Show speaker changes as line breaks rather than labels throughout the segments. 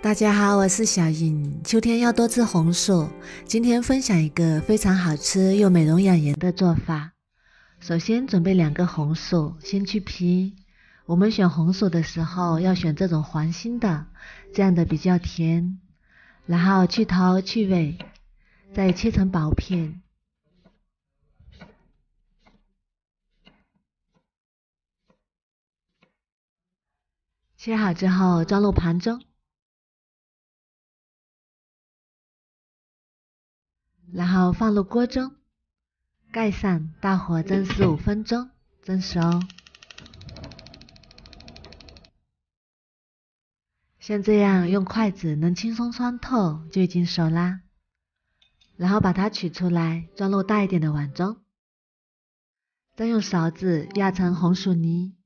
大家好，我是小颖。秋天要多吃红薯，今天分享一个非常好吃又美容养颜的做法。首先准备2个红薯，先去皮。我们选红薯的时候要选这种黄心的，这样的比较甜。然后去头去尾，再切成薄片。切好之后装入盘中，然后放入锅中，盖上，大火蒸15分钟，蒸熟。像这样用筷子能轻松穿透就已经熟啦。然后把它取出来，装入大一点的碗中，再用勺子压成红薯泥，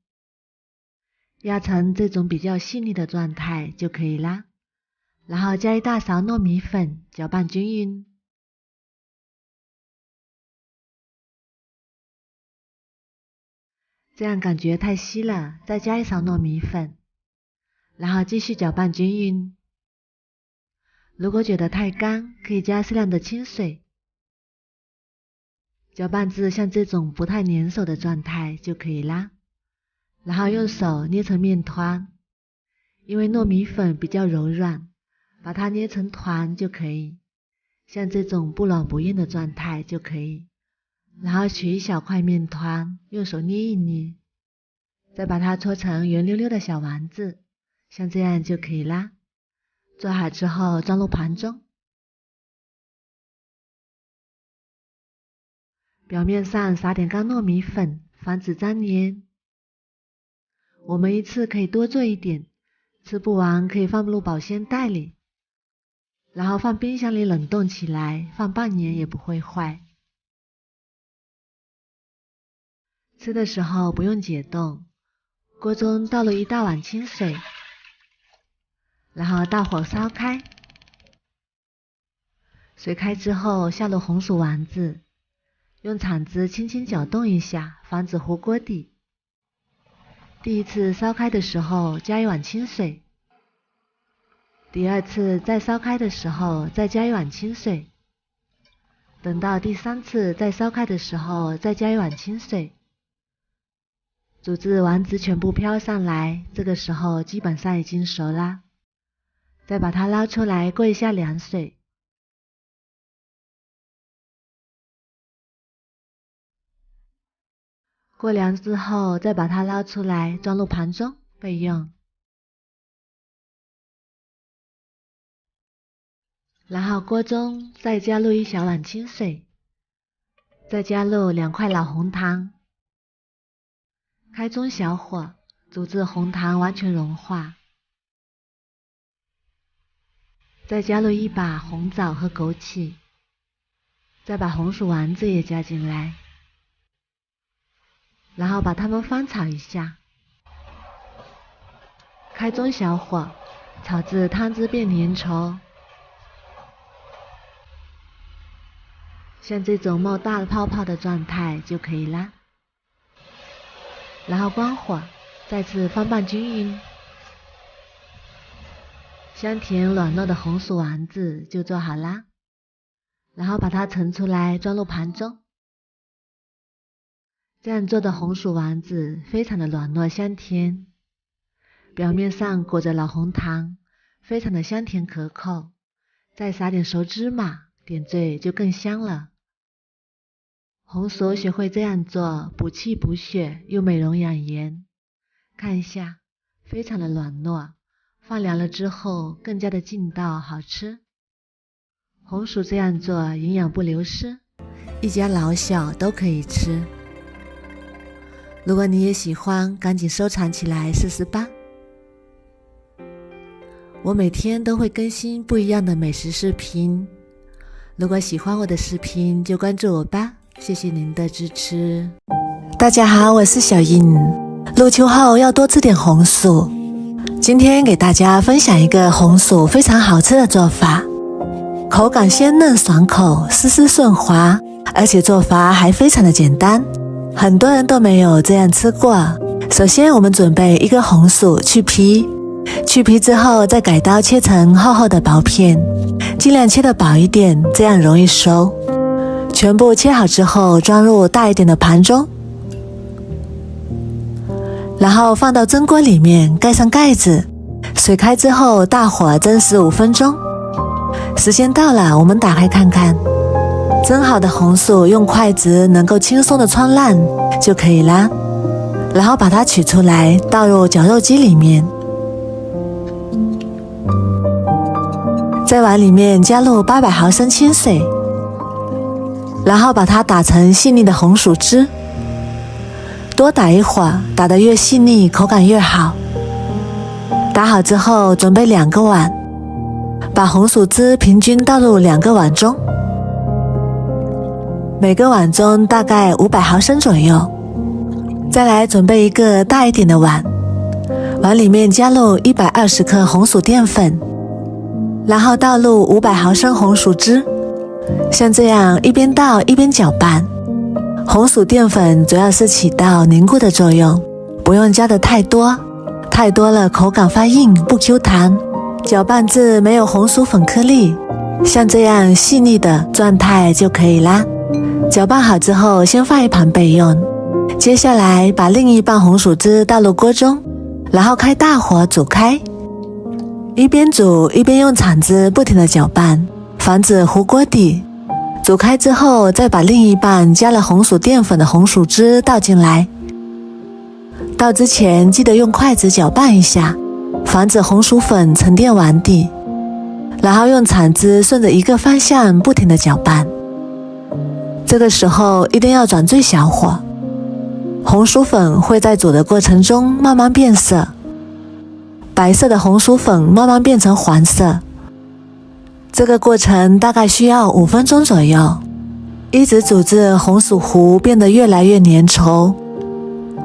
压成这种比较细腻的状态就可以啦。然后加1大勺糯米粉，搅拌均匀。这样感觉太稀了，再加1勺糯米粉，然后继续搅拌均匀。如果觉得太干，可以加适量的清水，搅拌至像这种不太粘手的状态就可以啦。然后用手捏成面团，因为糯米粉比较柔软，把它捏成团就可以，像这种不软不硬的状态就可以。然后取一小块面团，用手捏一捏，再把它搓成圆溜溜的小丸子，像这样就可以啦。做好之后装入盘中，表面上撒点干糯米粉，防止粘黏。我们一次可以多做一点，吃不完可以放入保鲜袋里，然后放冰箱里冷冻起来，放半年也不会坏。吃的时候不用解冻，锅中倒入1大碗清水，然后大火烧开。水开之后下入红薯丸子，用铲子轻轻搅动一下，防止糊锅底。第一次烧开的时候加1碗清水，第二次再烧开的时候再加1碗清水，等到第3次再烧开的时候再加1碗清水。煮至丸子全部飘上来，这个时候基本上已经熟啦。再把它捞出来过一下凉水。过凉之后再把它捞出来，装入盘中备用。然后锅中再加入1小碗清水，再加入2块老红糖，开中小火煮至红糖完全融化，再加入1把红枣和枸杞，再把红薯丸子也加进来，然后把它们翻炒一下，开中小火炒至汤汁变粘稠，像这种冒大泡泡的状态就可以啦。然后关火，再次翻拌均匀，香甜软糯的红薯丸子就做好啦。然后把它盛出来，装入盘中。这样做的红薯丸子非常的软糯香甜，表面上裹着老红糖，非常的香甜可口，再撒点熟芝麻，点缀就更香了。红薯学会这样做，补气补血又美容养颜。看一下，非常的软糯，放凉了之后更加的劲道好吃。红薯这样做营养不流失，一家老小都可以吃。如果你也喜欢，赶紧收藏起来试试吧。我每天都会更新不一样的美食视频，如果喜欢我的视频就关注我吧。谢谢您的支持。大家好，我是小颖。入秋后要多吃点红薯。今天给大家分享一个红薯非常好吃的做法，口感鲜嫩爽口，丝丝顺滑，而且做法还非常的简单，很多人都没有这样吃过。首先我们准备1个红薯，去皮，去皮之后再改刀切成厚厚的薄片，尽量切得薄一点，这样容易收。全部切好之后装入大一点的盘中，然后放到蒸锅里面，盖上盖子，水开之后大火蒸15分钟。时间到了，我们打开看看，蒸好的红薯用筷子能够轻松的穿烂就可以啦。然后把它取出来，倒入绞肉机里面，在碗里面加入800毫升清水，然后把它打成细腻的红薯汁。多打一会儿，打得越细腻，口感越好。打好之后，准备2个碗，把红薯汁平均倒入2个碗中，每个碗中大概500毫升左右。再来准备一个大一点的碗，碗里面加入120克红薯淀粉，然后倒入500毫升红薯汁，像这样一边倒一边搅拌。红薯淀粉主要是起到凝固的作用，不用加的太多，太多了口感发硬不 Q 弹。搅拌至没有红薯粉颗粒，像这样细腻的状态就可以啦。搅拌好之后先放一旁备用。接下来把另一半红薯汁倒入锅中，然后开大火煮开，一边煮一边用铲子不停地搅拌，防止糊锅底。煮开之后再把另一半加了红薯淀粉的红薯汁倒进来，倒之前记得用筷子搅拌一下，防止红薯粉沉淀碗底，然后用铲子顺着一个方向不停地搅拌。这个时候一定要转最小火，红薯粉会在煮的过程中慢慢变色，白色的红薯粉慢慢变成黄色。这个过程大概需要5分钟左右，一直煮至红薯糊变得越来越粘稠，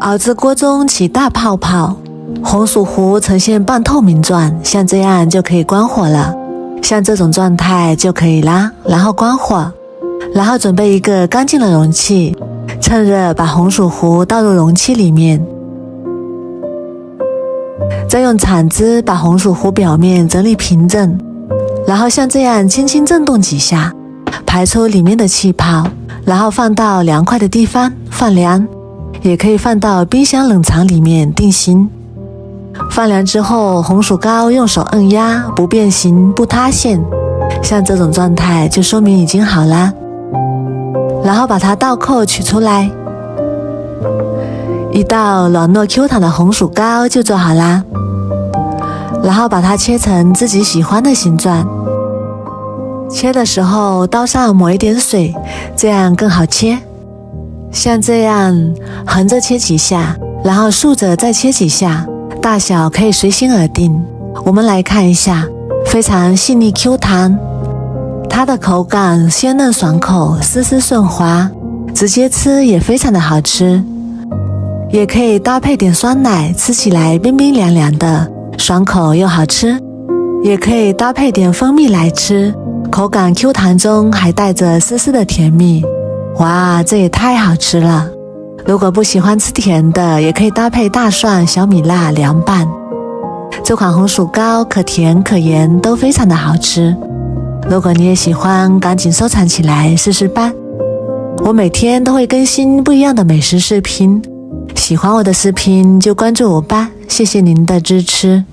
熬至锅中起大泡泡，红薯糊呈现半透明状，像这样就可以关火了。像这种状态就可以啦，然后关火，然后准备一个干净的容器，趁热把红薯糊倒入容器里面，再用铲子把红薯糊表面整理平整，然后像这样轻轻震动几下，排出里面的气泡，然后放到凉快的地方放凉，也可以放到冰箱冷藏里面定型。放凉之后，红薯糕用手按压，不变形不塌陷，像这种状态就说明已经好啦。然后把它倒扣取出来，一道软糯 Q 弹的红薯糕就做好啦。然后把它切成自己喜欢的形状，切的时候刀上抹一点水，这样更好切。像这样横着切几下，然后竖着再切几下，大小可以随心而定。我们来看一下，非常细腻 Q 弹，它的口感鲜嫩爽口，丝丝顺滑，直接吃也非常的好吃。也可以搭配点酸奶，吃起来冰冰凉凉的，爽口又好吃。也可以搭配点蜂蜜来吃，口感 Q 弹中还带着丝丝的甜蜜。哇，这也太好吃了！如果不喜欢吃甜的，也可以搭配大蒜、小米辣凉拌。这款红薯糕可甜可盐，都非常的好吃。如果你也喜欢，赶紧收藏起来试试吧。我每天都会更新不一样的美食视频，喜欢我的视频就关注我吧，谢谢您的支持。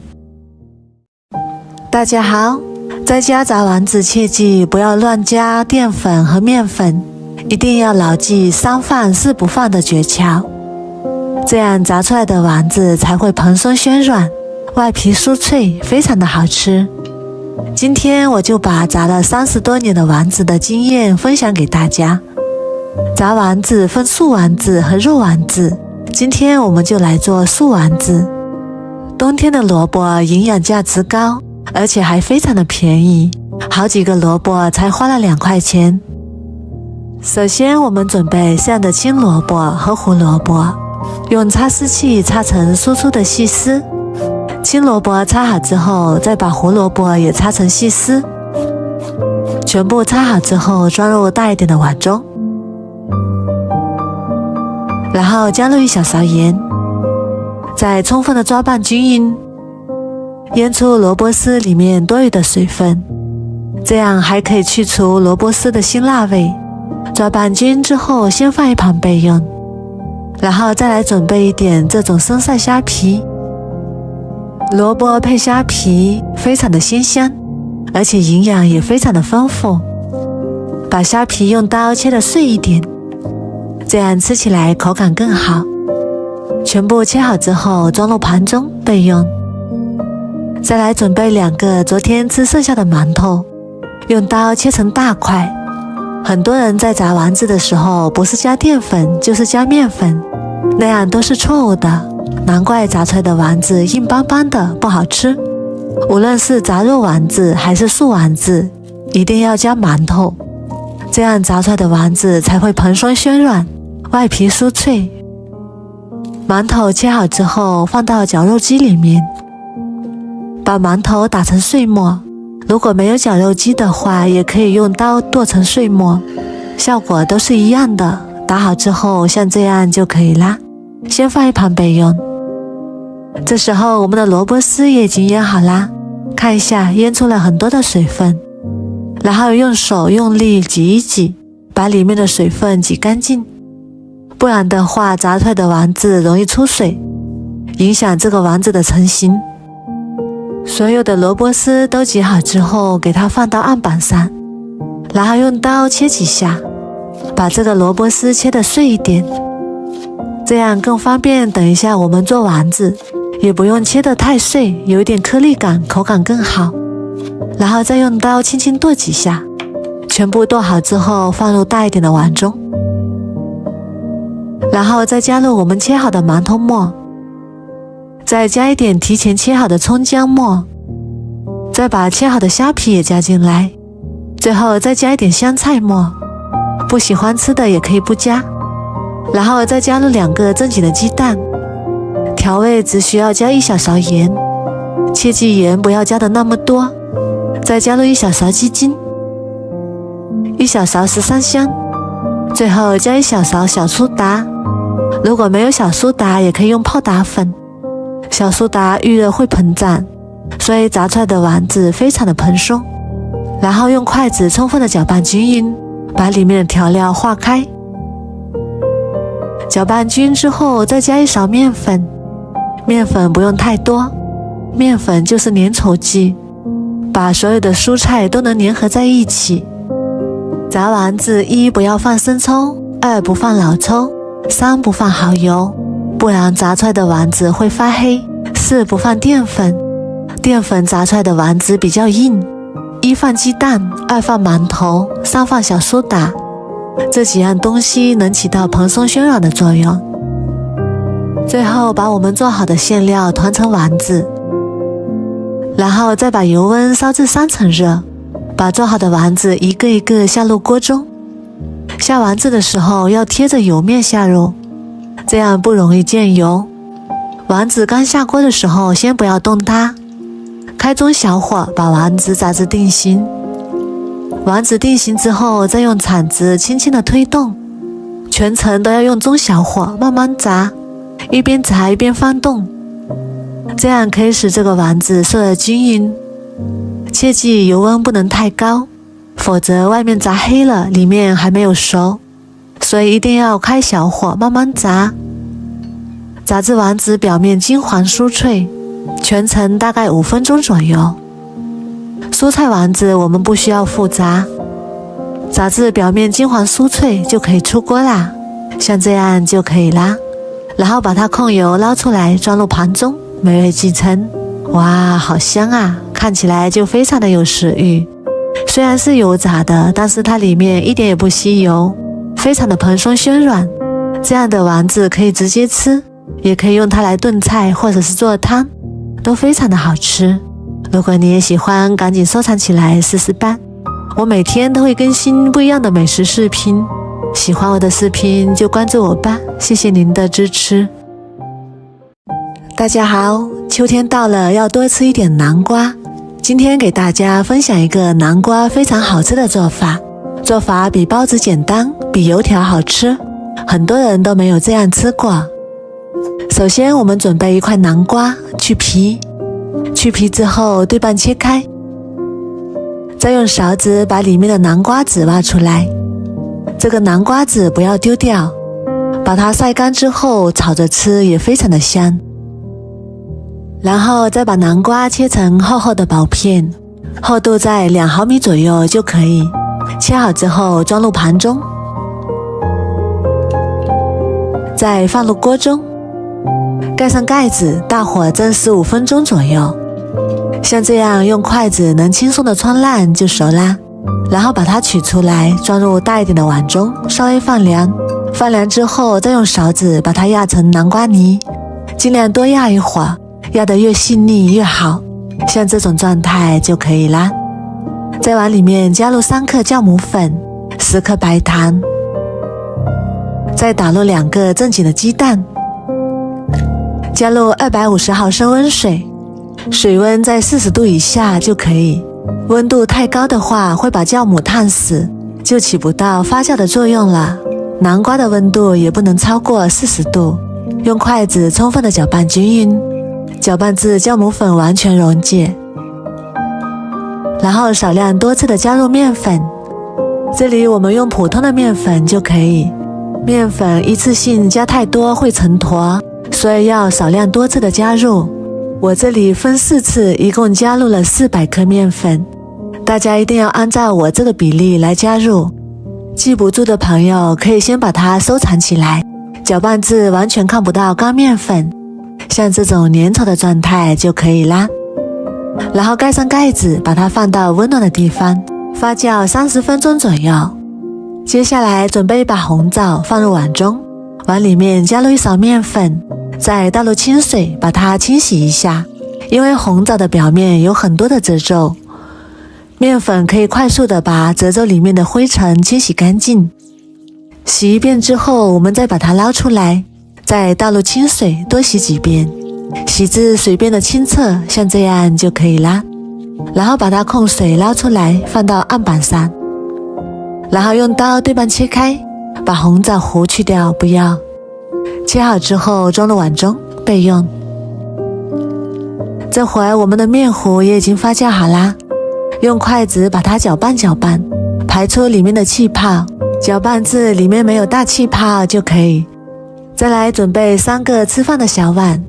大家好，在家炸丸子切记不要乱加淀粉和面粉，一定要牢记3放4不放的诀窍，这样炸出来的丸子才会蓬松暄软，外皮酥脆，非常的好吃。今天我就把炸了30多年的丸子的经验分享给大家。炸丸子分素丸子和肉丸子，今天我们就来做素丸子。冬天的萝卜营养价值高，而且还非常的便宜，好几个萝卜才花了2块钱。首先我们准备这样的青萝卜和胡萝卜，用擦丝器擦成粗粗的细丝。青萝卜擦好之后，再把胡萝卜也擦成细丝。全部擦好之后，装入大一点的碗中，然后加入1小勺盐，再充分的抓拌均匀。腌出萝卜丝里面多余的水分，这样还可以去除萝卜丝的辛辣味。抓拌均之后，先放一旁备用，然后再来准备一点这种生晒虾皮。萝卜配虾皮非常的鲜香，而且营养也非常的丰富。把虾皮用刀切得碎一点，这样吃起来口感更好。全部切好之后装入盘中备用。再来准备2个昨天吃剩下的馒头，用刀切成大块。很多人在炸丸子的时候不是加淀粉就是加面粉，那样都是错误的，难怪炸出来的丸子硬邦邦的不好吃。无论是炸肉丸子还是素丸子，一定要加馒头，这样炸出来的丸子才会蓬松暄软，外皮酥脆。馒头切好之后放到绞肉机里面，把馒头打成碎末，如果没有绞肉机的话，也可以用刀剁成碎末，效果都是一样的。打好之后像这样就可以啦，先放一旁备用。这时候我们的萝卜丝也已经腌好啦，看一下腌出了很多的水分，然后用手用力挤一挤，把里面的水分挤干净，不然的话炸出来的丸子容易出水，影响这个丸子的成型。所有的萝卜丝都挤好之后，给它放到案板上，然后用刀切几下，把这个萝卜丝切得碎一点，这样更方便等一下我们做丸子，也不用切得太碎，有一点颗粒感，口感更好。然后再用刀轻轻剁几下，全部剁好之后放入大一点的碗中，然后再加入我们切好的馒头末，再加一点提前切好的葱姜末，再把切好的虾皮也加进来，最后再加一点香菜末，不喜欢吃的也可以不加，然后再加入2个正经的鸡蛋，调味只需要加1小勺盐，切记盐不要加的那么多，再加入1小勺鸡精，1小勺十三香，最后加1小勺小苏打，如果没有小苏打也可以用泡打粉，小苏打遇热会膨胀，所以炸出来的丸子非常的蓬松。然后用筷子充分的搅拌均匀，把里面的调料化开。搅拌均匀之后再加1勺面粉，面粉不用太多，面粉就是粘稠剂，把所有的蔬菜都能粘合在一起。炸丸子1不要放生抽，2不放老抽，3不放蚝油，不然炸出来的丸子会发黑。4不放淀粉，淀粉炸出来的丸子比较硬。1放鸡蛋，2放馒头，3放小苏打，这几样东西能起到蓬松暄软的作用。最后把我们做好的馅料团成丸子，然后再把油温烧至3成热，把做好的丸子一个一个下入锅中。下丸子的时候要贴着油面下入，这样不容易溅油。丸子刚下锅的时候先不要动它，开中小火把丸子炸至定型。丸子定型之后再用铲子轻轻的推动，全程都要用中小火慢慢炸，一边炸一边翻动，这样可以使这个丸子受得均匀。切记油温不能太高，否则外面炸黑了，里面还没有熟，所以一定要开小火慢慢炸。炸至丸子表面金黄酥脆，全程大概5分钟左右。蔬菜丸子我们不需要复炸，炸至表面金黄酥脆就可以出锅啦，像这样就可以啦。然后把它控油捞出来，装入盘中，美味继承。哇，好香啊，看起来就非常的有食欲。虽然是油炸的，但是它里面一点也不吸油，非常的蓬松暄软。这样的丸子可以直接吃，也可以用它来炖菜或者是做汤，都非常的好吃。如果你也喜欢，赶紧收藏起来试试吧。我每天都会更新不一样的美食视频，喜欢我的视频就关注我吧，谢谢您的支持。大家好，秋天到了，要多吃一点南瓜。今天给大家分享一个南瓜非常好吃的做法，做法比包子简单，比油条好吃，很多人都没有这样吃过。首先我们准备1块南瓜，去皮，去皮之后对半切开，再用勺子把里面的南瓜籽挖出来。这个南瓜籽不要丢掉，把它晒干之后炒着吃也非常的香。然后再把南瓜切成厚厚的薄片，厚度在2毫米左右就可以。切好之后装入盘中，再放入锅中，盖上盖子，大火蒸15分钟左右。像这样用筷子能轻松的穿烂就熟啦。然后把它取出来，装入大一点的碗中，稍微放凉。放凉之后再用勺子把它压成南瓜泥，尽量多压一会儿，压得越细腻越好。像这种状态就可以啦。在碗里面加入3克酵母粉，10克白糖，再打入2个正经的鸡蛋，加入250毫升温水，水温在40度以下就可以。温度太高的话会把酵母烫死，就起不到发酵的作用了。南瓜的温度也不能超过40度。用筷子充分的搅拌均匀，搅拌至酵母粉完全溶解。然后少量多次的加入面粉，这里我们用普通的面粉就可以。面粉一次性加太多会成坨，所以要少量多次的加入。我这里分4次，一共加入了400克面粉，大家一定要按照我这个比例来加入。记不住的朋友可以先把它收藏起来，搅拌至完全看不到干面粉，像这种粘稠的状态就可以啦。然后盖上盖子，把它放到温暖的地方发酵30分钟左右。接下来准备把红枣放入碗中，碗里面加入1勺面粉，再倒入清水把它清洗一下，因为红枣的表面有很多的褶皱，面粉可以快速的把褶皱里面的灰尘清洗干净。洗一遍之后，我们再把它捞出来，再倒入清水多洗几遍，洗至水变得清澈，像这样就可以啦。然后把它控水捞出来，放到案板上，然后用刀对半切开，把红枣核去掉，不要。切好之后装入碗中备用。这会儿我们的面糊也已经发酵好啦，用筷子把它搅拌搅拌，排出里面的气泡，搅拌至里面没有大气泡就可以。再来准备3个吃饭的小碗，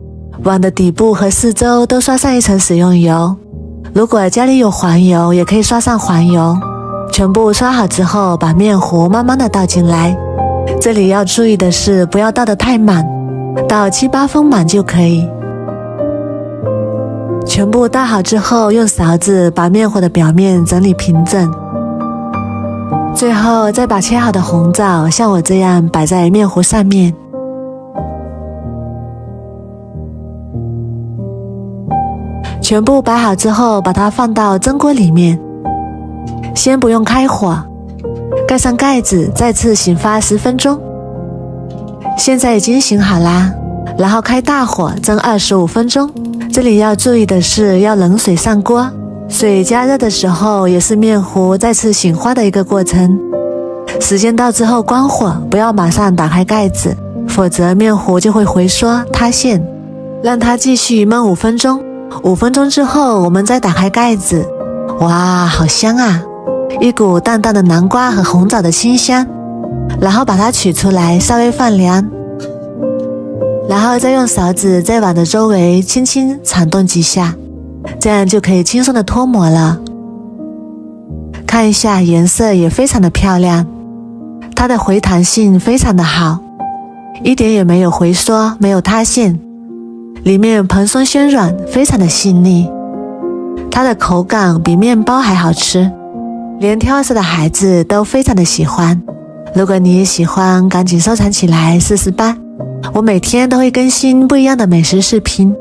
碗的底部和四周都刷上1层食用油，如果家里有黄油也可以刷上黄油。全部刷好之后，把面糊慢慢的倒进来，这里要注意的是不要倒得太满，倒7、8分满就可以。全部倒好之后，用勺子把面糊的表面整理平整，最后再把切好的红枣像我这样摆在面糊上面。全部摆好之后，把它放到蒸锅里面，先不用开火，盖上盖子，再次醒发10分钟。现在已经醒好啦，然后开大火蒸25分钟。这里要注意的是，要冷水上锅，水加热的时候也是面糊再次醒花的一个过程。时间到之后关火，不要马上打开盖子，否则面糊就会回缩塌陷。让它继续焖5分钟，5分钟之后我们再打开盖子，哇，好香啊！一股淡淡的南瓜和红枣的清香。然后把它取出来，稍微放凉，然后再用勺子在碗的周围轻轻铲动几下，这样就可以轻松的脱模了。看一下颜色也非常的漂亮，它的回弹性非常的好，一点也没有回缩，没有塌陷，里面蓬松鲜软，非常的细腻，它的口感比面包还好吃，连挑食的孩子都非常的喜欢。如果你也喜欢，赶紧收藏起来试试吧。我每天都会更新不一样的美食视频，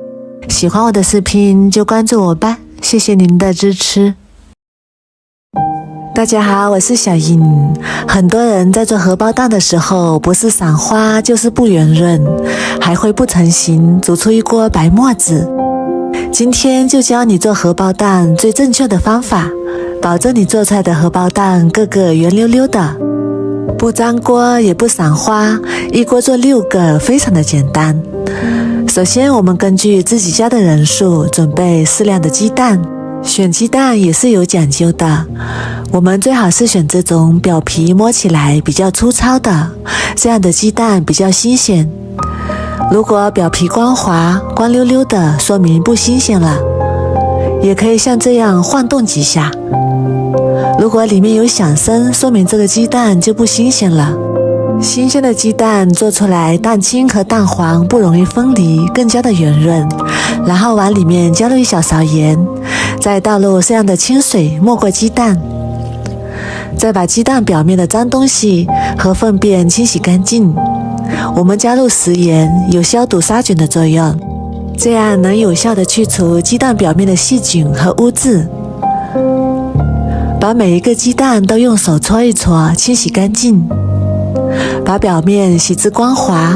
喜欢我的视频就关注我吧，谢谢您的支持。大家好，我是小英。很多人在做荷包蛋的时候，不是散花就是不圆润，还会不成形，煮出一锅白沫子。今天就教你做荷包蛋最正确的方法，保证你做出来的荷包蛋个个圆溜溜的，不粘锅也不散花，一锅做6个，非常的简单。首先，我们根据自己家的人数准备适量的鸡蛋。选鸡蛋也是有讲究的，我们最好是选这种表皮摸起来比较粗糙的，这样的鸡蛋比较新鲜。如果表皮光滑、光溜溜的，说明不新鲜了。也可以像这样晃动几下，如果里面有响声，说明这个鸡蛋就不新鲜了。新鲜的鸡蛋做出来，蛋清和蛋黄不容易分离，更加的圆润。然后往里面加入1小勺盐，再倒入这样的清水没过鸡蛋，再把鸡蛋表面的脏东西和粪便清洗干净。我们加入食盐，有消毒杀菌的作用，这样能有效地去除鸡蛋表面的细菌和污渍。把每一个鸡蛋都用手搓一搓，清洗干净，把表面洗至光滑，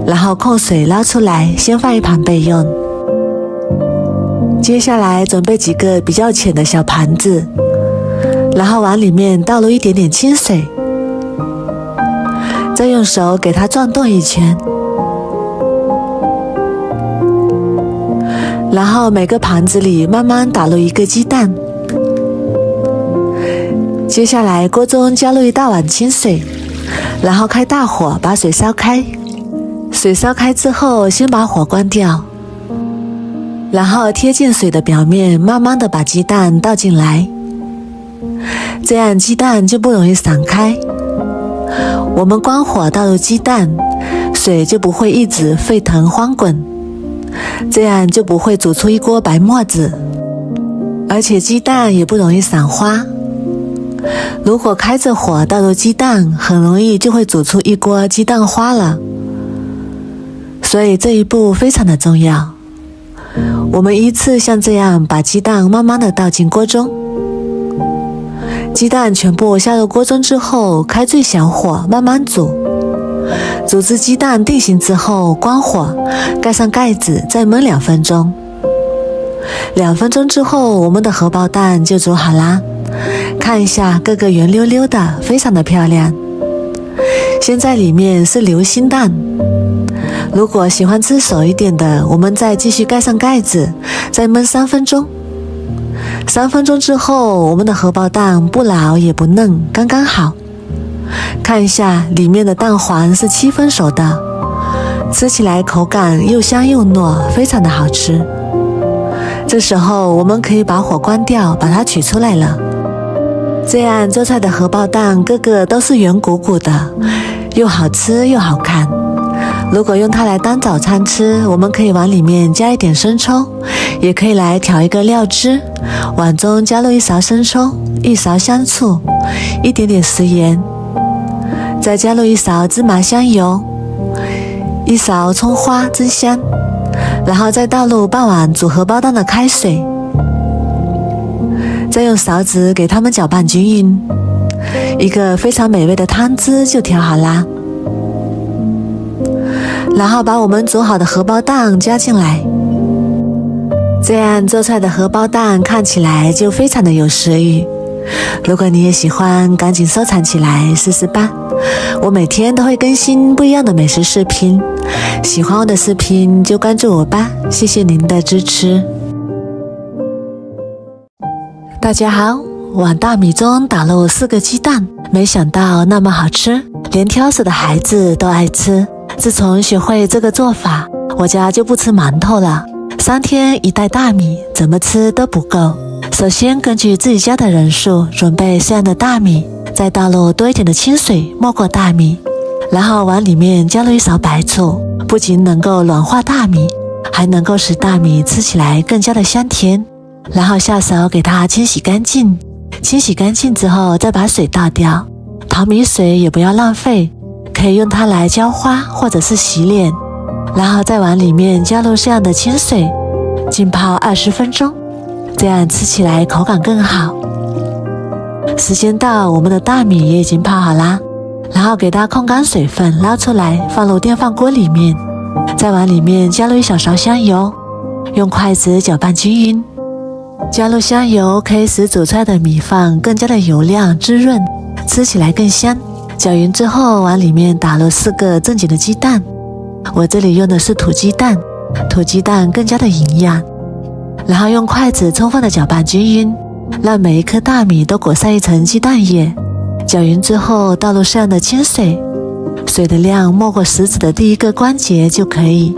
然后控水捞出来，先放一旁备用。接下来准备几个比较浅的小盘子，然后往里面倒入一点点清水，再用手给它转动一圈，然后每个盘子里慢慢打入一个鸡蛋。接下来锅中加入1大碗清水，然后开大火把水烧开。水烧开之后，先把火关掉，然后贴近水的表面，慢慢的把鸡蛋倒进来，这样鸡蛋就不容易散开。我们关火倒入鸡蛋，水就不会一直沸腾翻滚，这样就不会煮出一锅白沫子，而且鸡蛋也不容易散花。如果开着火倒入鸡蛋，很容易就会煮出一锅鸡蛋花了，所以这一步非常的重要。我们依次像这样把鸡蛋慢慢的倒进锅中，鸡蛋全部下入锅中之后，开最小火慢慢煮，煮至鸡蛋定型之后关火，盖上盖子再焖2分钟。2分钟之后，我们的荷包蛋就煮好啦。看一下，个个圆溜溜的，非常的漂亮。现在里面是流心蛋，如果喜欢吃熟一点的，我们再继续盖上盖子，再焖3分钟。3分钟之后，我们的荷包蛋不老也不嫩，刚刚好。看一下，里面的蛋黄是7分熟的，吃起来口感又香又糯，非常的好吃。这时候我们可以把火关掉，把它取出来了。这样做出来的荷包蛋个个都是圆鼓鼓的，又好吃又好看。如果用它来当早餐吃，我们可以往里面加一点生抽，也可以来调一个料汁。碗中加入1勺生抽，1勺香醋，一点点食盐，再加入1勺芝麻香油，1勺葱花增香，然后再倒入半碗煮荷包蛋的开水，再用勺子给它们搅拌均匀，一个非常美味的汤汁就调好啦。然后把我们煮好的荷包蛋加进来，这样做出来的荷包蛋看起来就非常的有食欲。如果你也喜欢，赶紧收藏起来试试吧。我每天都会更新不一样的美食视频，喜欢我的视频就关注我吧，谢谢您的支持。大家好，往大米中打入4个鸡蛋，没想到那么好吃，连挑食的孩子都爱吃。自从学会这个做法，我家就不吃馒头了。3天1袋大米，怎么吃都不够。首先根据自己家的人数准备这样的大米，再倒入多一点的清水没过大米，然后往里面加入1勺白醋，不仅能够软化大米，还能够使大米吃起来更加的香甜。然后下手给它清洗干净，清洗干净之后再把水倒掉，淘米水也不要浪费，可以用它来浇花或者是洗脸，然后再往里面加入这样的清水，浸泡20分钟，这样吃起来口感更好。时间到，我们的大米也已经泡好啦，然后给它控干水分，捞出来放入电饭锅里面，再往里面加入1小勺香油，用筷子搅拌均匀。加入香油可以使煮出来的米饭更加的油亮滋润，吃起来更香。搅匀之后，往里面打入4个正经的鸡蛋，我这里用的是土鸡蛋，土鸡蛋更加的营养。然后用筷子充分的搅拌均匀，让每一颗大米都裹上一层鸡蛋液。搅匀之后倒入适量的清水，水的量没过食指的第一个关节就可以。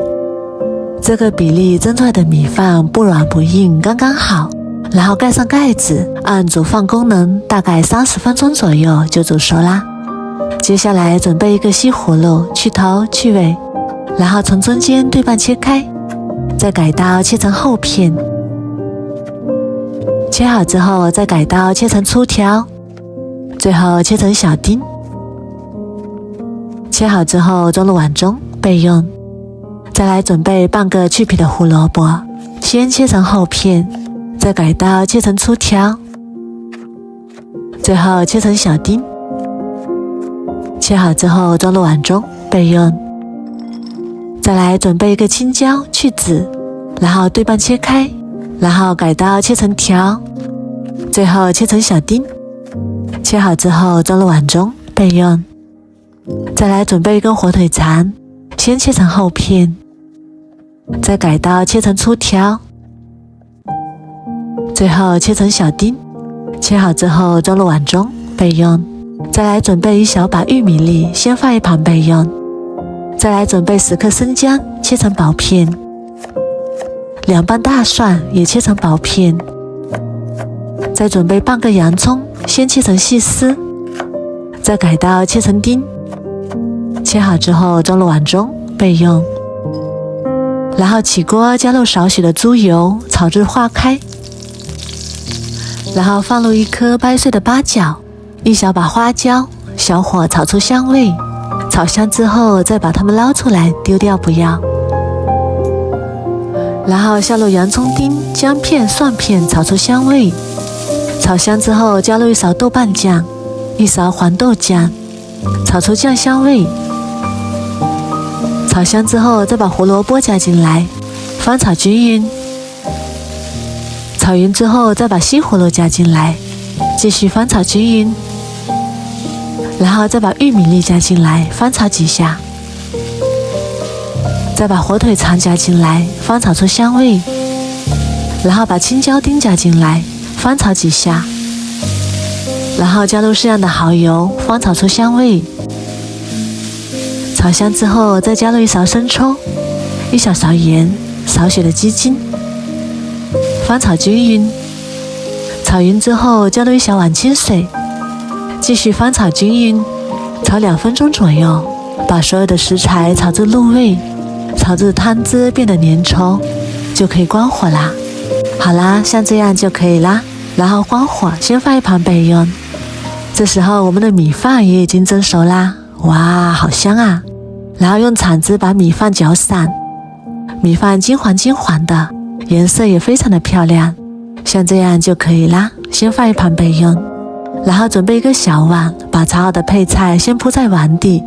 这个比例蒸出来的米饭不软不硬，刚刚好。然后盖上盖子，按煮饭功能，大概30分钟左右就煮熟啦。接下来准备一个西葫芦，去头去尾，然后从中间对半切开，再改刀切成厚片。切好之后再改刀切成粗条，最后切成小丁。切好之后装入碗中备用。再来准备半个去皮的胡萝卜，先切成厚片，再改刀切成粗条，最后切成小丁。切好之后装入碗中备用。再来准备一个青椒，去籽，然后对半切开，然后改刀切成条，最后切成小丁。切好之后装入碗中备用。再来准备一根火腿肠，先切成厚片，再改刀切成粗条，最后切成小丁。切好之后装入碗中备用。再来准备一小把玉米粒，先放一旁备用。再来准备10颗生姜，切成薄片，2瓣大蒜也切成薄片。再准备半个洋葱，先切成细丝，再改刀切成丁。切好之后装入碗中备用。然后起锅加入少许的猪油，炒至化开，然后放入1颗掰碎的八角，1小把花椒，小火炒出香味。炒香之后再把它们捞出来，丢掉不要。然后下入洋葱丁、姜片、蒜片，炒出香味。炒香之后加入1勺豆瓣酱，1勺黄豆酱，炒出酱香味。炒香之后再把胡萝卜加进来，翻炒均匀。炒匀之后再把西葫芦加进来，继续翻炒均匀。然后再把玉米粒加进来，翻炒几下。再把火腿肠加进来，翻炒出香味。然后把青椒丁加进来，翻炒几下。然后加入适量的蚝油，翻炒出香味。炒香之后再加入1勺生抽，1小勺盐，少许的鸡精，翻炒均匀。炒匀之后加入1小碗清水，继续翻炒均匀，炒2分钟左右，把所有的食材炒至入味，炒至汤汁变得粘稠，就可以关火啦。好啦，像这样就可以啦。然后关火，先放一旁备用。这时候我们的米饭也已经蒸熟啦，哇，好香啊！然后用铲子把米饭搅散，米饭金黄金黄的，颜色也非常的漂亮，像这样就可以啦。先放一旁备用。然后准备一个小碗，把炒好的配菜先铺在碗底，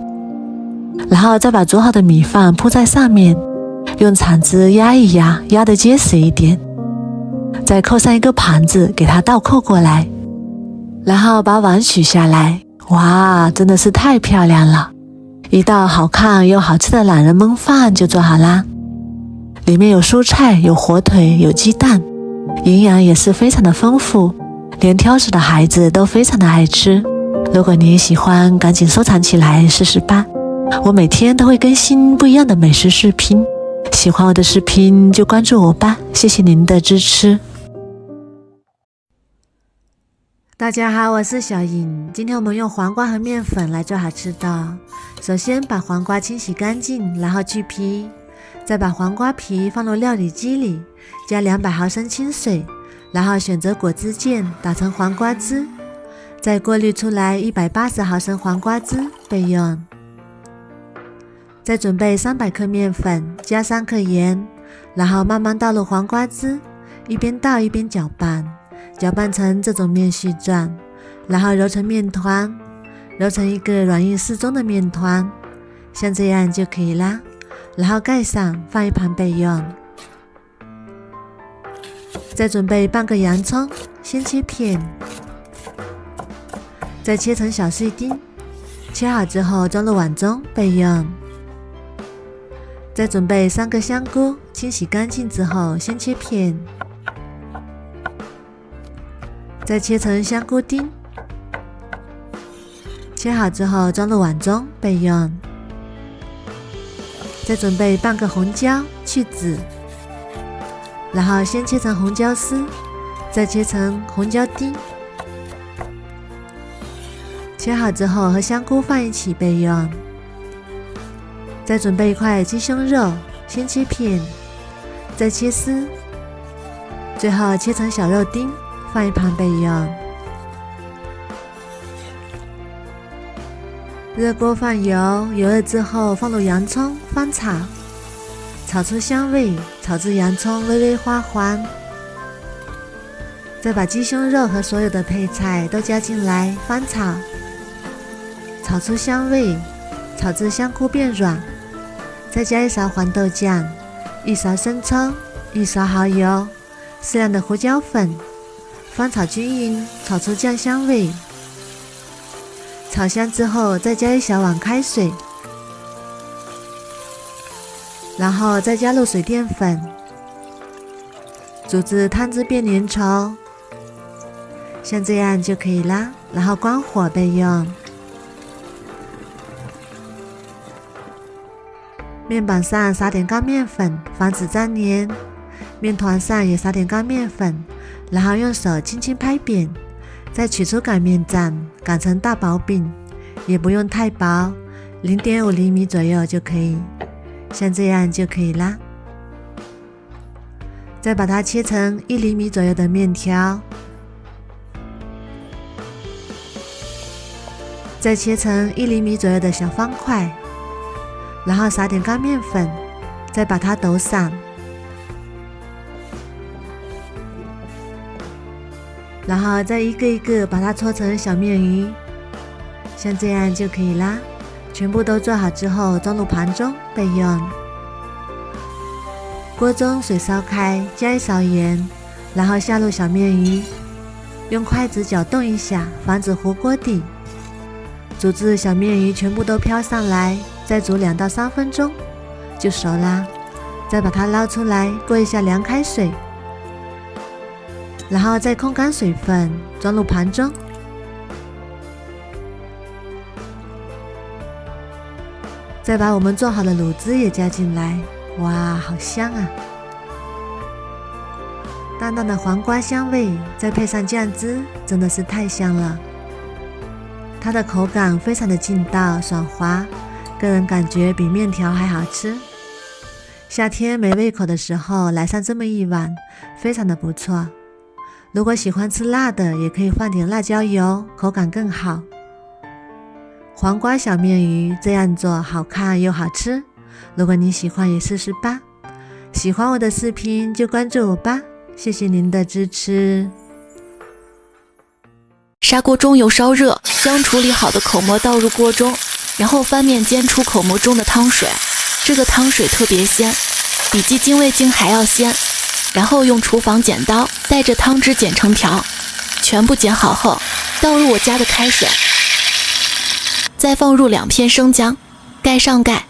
然后再把煮好的米饭铺在上面，用铲子压一压，压得结实一点，再扣上一个盘子，给它倒扣过来，然后把碗取下来。哇，真的是太漂亮了！一道好看又好吃的懒人焖饭就做好啦。里面有蔬菜，有火腿，有鸡蛋，营养也是非常的丰富，连挑食的孩子都非常的爱吃。如果你也喜欢，赶紧收藏起来试试吧。我每天都会更新不一样的美食视频，喜欢我的视频就关注我吧，谢谢您的支持。大家好，我是小颖。今天我们用黄瓜和面粉来做好吃的。首先把黄瓜清洗干净，然后去皮，再把黄瓜皮放入料理机里，加200毫升清水，然后选择果汁键打成黄瓜汁，再过滤出来180毫升黄瓜汁备用。再准备300克面粉，加3克盐，然后慢慢倒入黄瓜汁，一边倒一边搅拌，搅拌成这种面絮状，然后揉成面团，揉成一个软硬适中的面团，像这样就可以啦。然后盖上，放一旁备用。再准备半个洋葱，先切片，再切成小碎丁，切好之后装入碗中备用。再准备3个香菇，清洗干净之后先切片，再切成香菇丁，切好之后装入碗中备用。再准备半个红椒，去籽，然后先切成红椒丝，再切成红椒丁，切好之后和香菇放一起备用。再准备一块鸡胸肉，先切片，再切丝，最后切成小肉丁，放一旁备用。热锅放油，油热之后放入洋葱，翻炒，炒出香味，炒至洋葱微微花黄。再把鸡胸肉和所有的配菜都加进来，翻炒，炒出香味，炒至香菇变软。再加1勺黄豆酱，1勺生抽，1勺蚝油，适量的胡椒粉，翻炒均匀，炒出酱香味。炒香之后，再加1小碗开水，然后再加入水淀粉，煮至汤汁变粘稠，像这样就可以啦。然后关火备用。面板上撒点干面粉，防止粘连。面团上也撒点干面粉，然后用手轻轻拍扁，再取出擀面杖，擀成大薄饼，也不用太薄，0.5厘米左右就可以，像这样就可以啦。再把它切成1厘米左右的面条，再切成1厘米左右的小方块，然后撒点干面粉，再把它抖散，然后再一个一个把它搓成小面鱼，像这样就可以啦。全部都做好之后装入盘中备用。锅中水烧开，加1勺盐，然后下入小面鱼，用筷子搅动一下，防止糊锅底，煮至小面鱼全部都飘上来，再煮2到3分钟就熟啦。再把它捞出来，过一下凉开水，然后再控干水分，装入盘中。再把我们做好的卤汁也加进来，哇，好香啊！淡淡的黄瓜香味，再配上酱汁，真的是太香了。它的口感非常的劲道爽滑，个人感觉比面条还好吃。夏天没胃口的时候来上这么一碗，非常的不错。如果喜欢吃辣的，也可以放点辣椒油，口感更好。黄瓜小面鱼这样做好看又好吃，如果你喜欢也试试吧。喜欢我的视频就关注我吧，谢谢您的支持。
砂锅中油烧热，将处理好的口蘑倒入锅中，然后翻面煎出口蘑中的汤水。这个汤水特别鲜，比鸡精味精还要鲜。然后用厨房剪刀带着汤汁剪成条，全部剪好后倒入我家的开水，再放入2片生姜，盖上盖，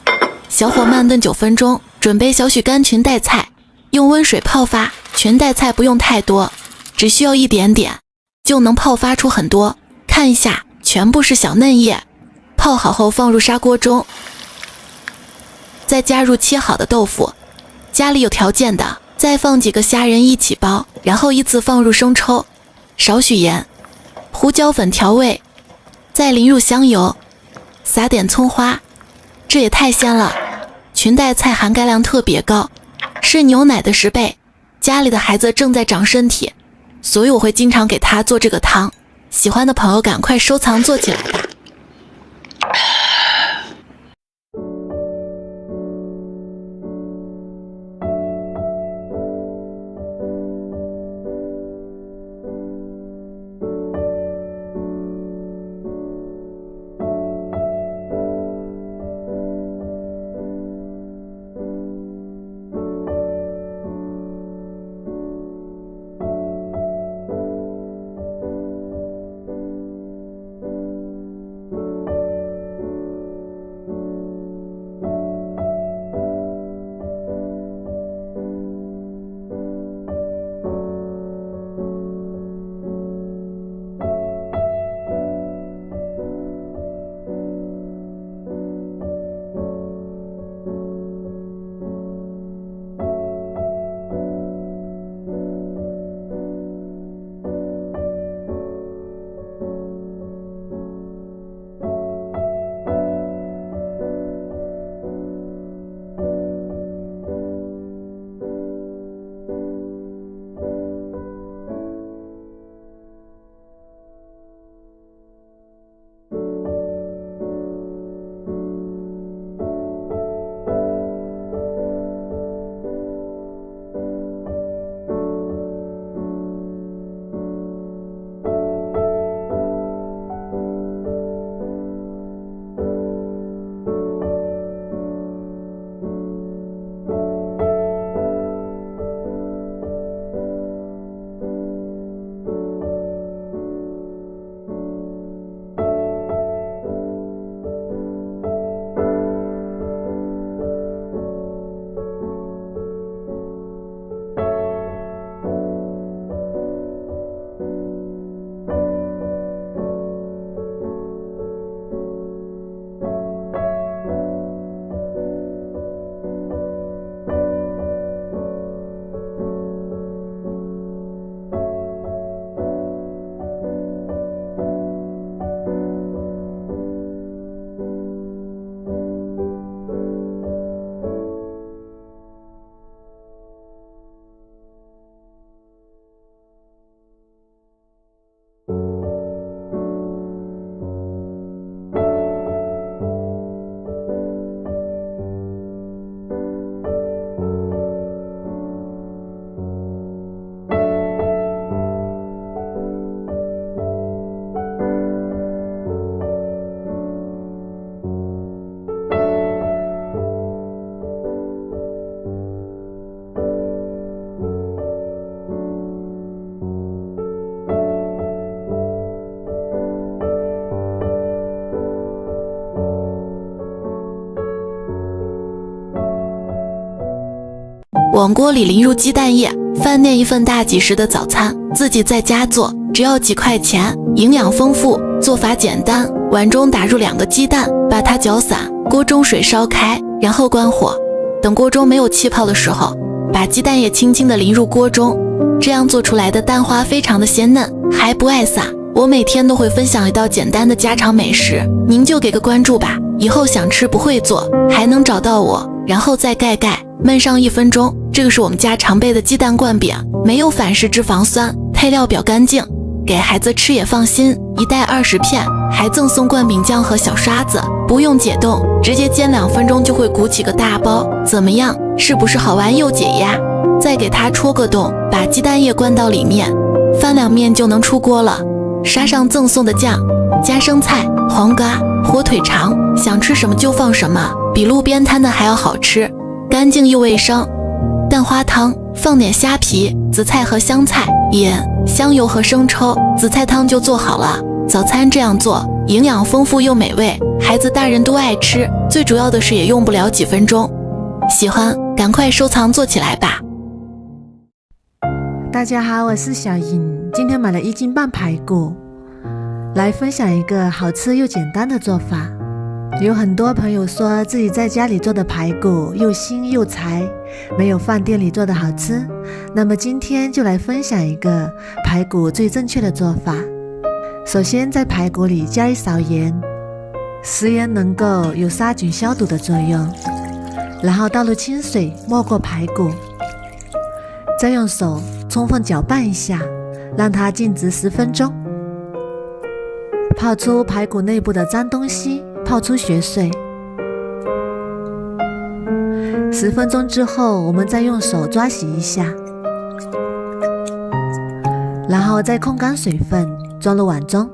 小火慢炖9分钟。准备小许干裙带菜，用温水泡发。裙带菜不用太多，只需要一点点，就能泡发出很多。看一下，全部是小嫩叶。泡好后放入砂锅中，再加入切好的豆腐。家里有条件的，再放几个虾仁一起包，然后依次放入生抽、少许盐、胡椒粉调味，再淋入香油，撒点葱花。这也太鲜了！裙带菜含钙量特别高，是牛奶的10倍。家里的孩子正在长身体，所以我会经常给他做这个汤。喜欢的朋友赶快收藏做起来吧。往锅里淋入鸡蛋液，饭店一份大几十的早餐，自己在家做，只要几块钱，营养丰富，做法简单。碗中打入2个鸡蛋，把它搅散，锅中水烧开，然后关火。等锅中没有气泡的时候，把鸡蛋液轻轻地淋入锅中，这样做出来的蛋花非常的鲜嫩，还不爱洒。我每天都会分享一道简单的家常美食，您就给个关注吧，以后想吃不会做还能找到我。然后再盖盖，焖上1分钟。这个是我们家常备的鸡蛋灌饼，没有反式脂肪酸，配料表干净，给孩子吃也放心。一袋20片，还赠送灌饼酱和小刷子，不用解冻，直接煎2分钟就会鼓起个大包。怎么样，是不是好玩又解压？再给它戳个洞，把鸡蛋液灌到里面，翻2面就能出锅了。刷上赠送的酱，加生菜、黄瓜、火腿肠，想吃什么就放什么，比路边摊的还要好吃，干净又卫生。蛋花汤，放点虾皮、紫菜和香菜，盐、香油和生抽，紫菜汤就做好了。早餐这样做，营养丰富又美味，孩子大人都爱吃，最主要的是也用不了几分钟。喜欢赶快收藏做起来吧。
大家好，我是小颖，今天买了1斤半排骨，来分享一个好吃又简单的做法。有很多朋友说自己在家里做的排骨又腥又柴，没有饭店里做的好吃，那么今天就来分享一个排骨最正确的做法。首先在排骨里加1勺盐，食盐能够有杀菌消毒的作用，然后倒入清水没过排骨，再用手充分搅拌一下，让它静置10分钟，泡出排骨内部的脏东西，泡出血水。10分钟之后，我们再用手抓洗一下，然后再控干水分，装入碗中，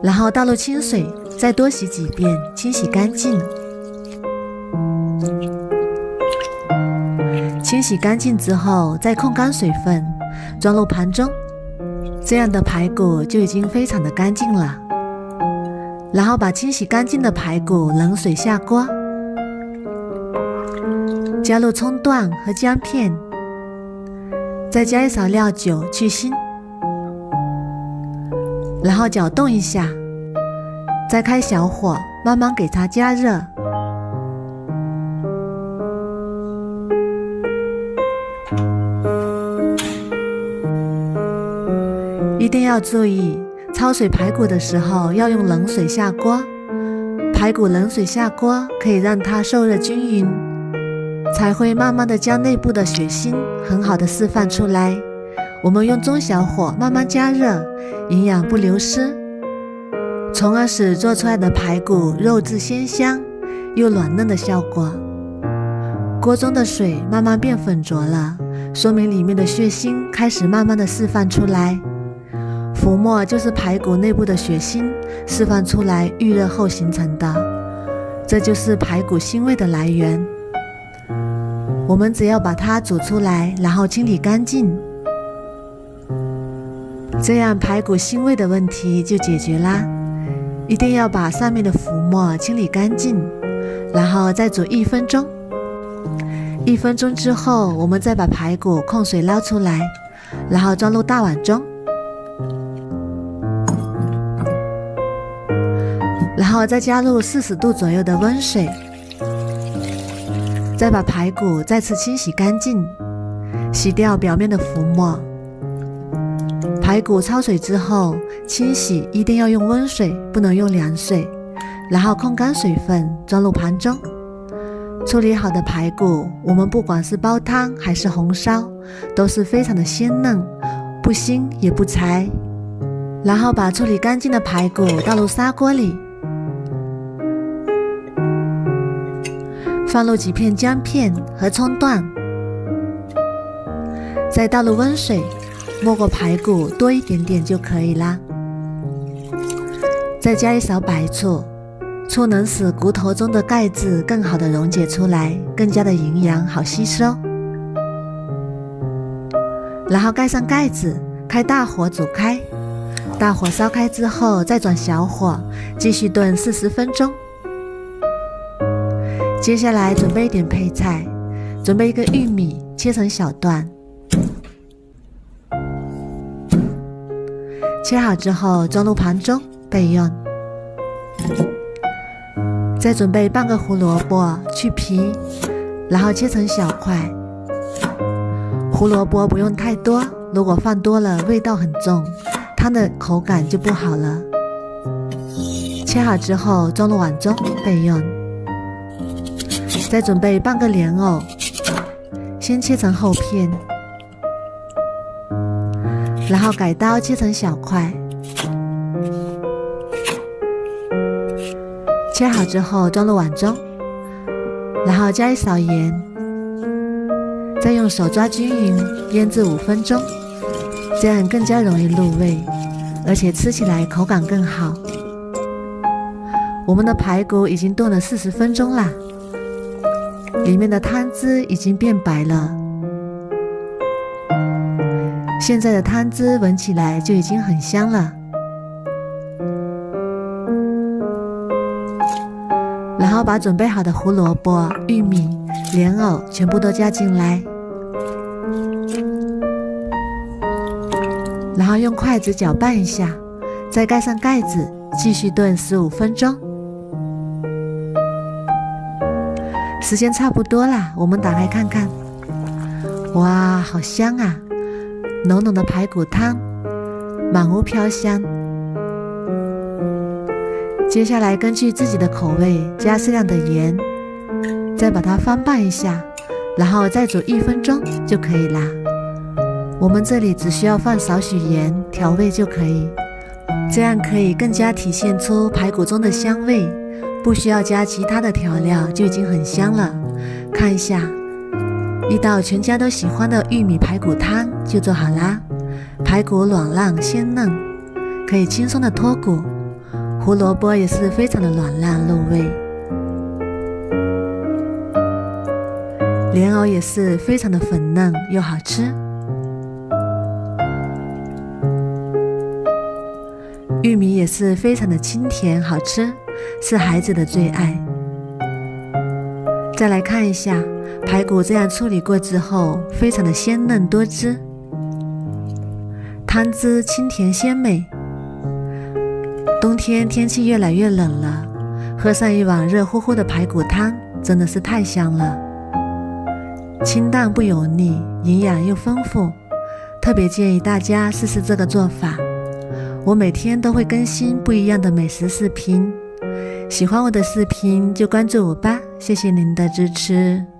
然后倒入清水，再多洗几遍，清洗干净。清洗干净之后，再控干水分，装入盘中。这样的排骨就已经非常的干净了。然后把清洗干净的排骨冷水下锅，加入葱段和姜片，再加1勺料酒去腥，然后搅动一下，再开小火慢慢给它加热。一定要注意，焯水排骨的时候要用冷水下锅，排骨冷水下锅可以让它受热均匀，才会慢慢的将内部的血腥很好的释放出来。我们用中小火慢慢加热，营养不流失，从而使做出来的排骨肉质鲜香又软嫩的效果。锅中的水慢慢变浑浊了，说明里面的血腥开始慢慢的释放出来。浮沫就是排骨内部的血腥释放出来预热后形成的，这就是排骨腥味的来源。我们只要把它煮出来，然后清理干净，这样排骨腥味的问题就解决啦。一定要把上面的浮沫清理干净，然后再煮1分钟。1分钟之后，我们再把排骨控水捞出来，然后装入大碗中，然后再加入40度左右的温水，再把排骨再次清洗干净，洗掉表面的浮沫。排骨焯水之后，清洗一定要用温水，不能用凉水，然后控干水分，装入盘中。处理好的排骨，我们不管是煲汤还是红烧，都是非常的鲜嫩，不腥也不柴。然后把处理干净的排骨倒入砂锅里，放入几片姜片和葱段，再倒入温水，没过排骨多一点点就可以啦。再加1勺白醋，醋能使骨头中的钙质更好的溶解出来，更加的营养好吸收。然后盖上盖子，开大火煮开，大火烧开之后再转小火，继续炖40分钟。接下来准备一点配菜，准备一个玉米切成小段，切好之后装入盘中备用。再准备半个胡萝卜，去皮，然后切成小块。胡萝卜不用太多，如果放多了味道很重，汤的口感就不好了。切好之后装入碗中备用。再准备半个莲藕，先切成厚片，然后改刀切成小块。切好之后装入碗中，然后加一勺盐，再用手抓均匀，腌制5分钟，这样更加容易入味，而且吃起来口感更好。我们的排骨已经炖了40分钟啦，里面的汤汁已经变白了。现在的汤汁闻起来就已经很香了。然后把准备好的胡萝卜、玉米、莲藕全部都加进来，然后用筷子搅拌一下，再盖上盖子，继续炖15分钟。时间差不多啦，我们打开看看。哇，好香啊！浓浓的排骨汤，满屋飘香。接下来根据自己的口味加适量的盐，再把它翻拌一下，然后再煮1分钟就可以啦。我们这里只需要放少许盐调味就可以，这样可以更加体现出排骨中的香味，不需要加其他的调料就已经很香了。看一下，一道全家都喜欢的玉米排骨汤就做好啦。排骨软烂鲜嫩，可以轻松的脱骨，胡萝卜也是非常的软烂入味，莲藕也是非常的粉嫩又好吃，玉米也是非常的清甜好吃，是孩子的最爱。再来看一下，排骨这样处理过之后非常的鲜嫩多汁，汤汁清甜鲜美。冬天天气越来越冷了，喝上一碗热乎乎的排骨汤真的是太香了，清淡不油腻，营养又丰富，特别建议大家试试这个做法。我每天都会更新不一样的美食视频，喜欢我的视频就关注我吧，谢谢您的支持。